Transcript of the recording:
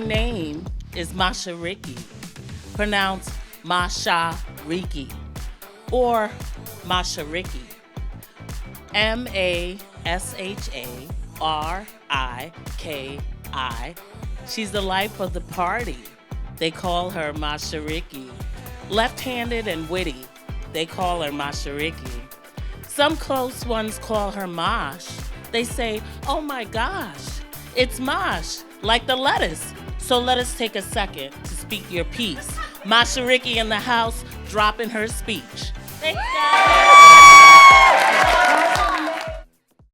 My name is Mashariki, pronounced Mashariki, or Mashariki. Mashariki. She's the life of the party. They call her Mashariki. Left-handed and witty. They call her Mashariki. Some close ones call her Mosh. They say, oh my gosh, it's Mosh, like the lettuce. So let us take a second to speak your piece. Mashariki in the house, dropping her speech. Thanks, guys.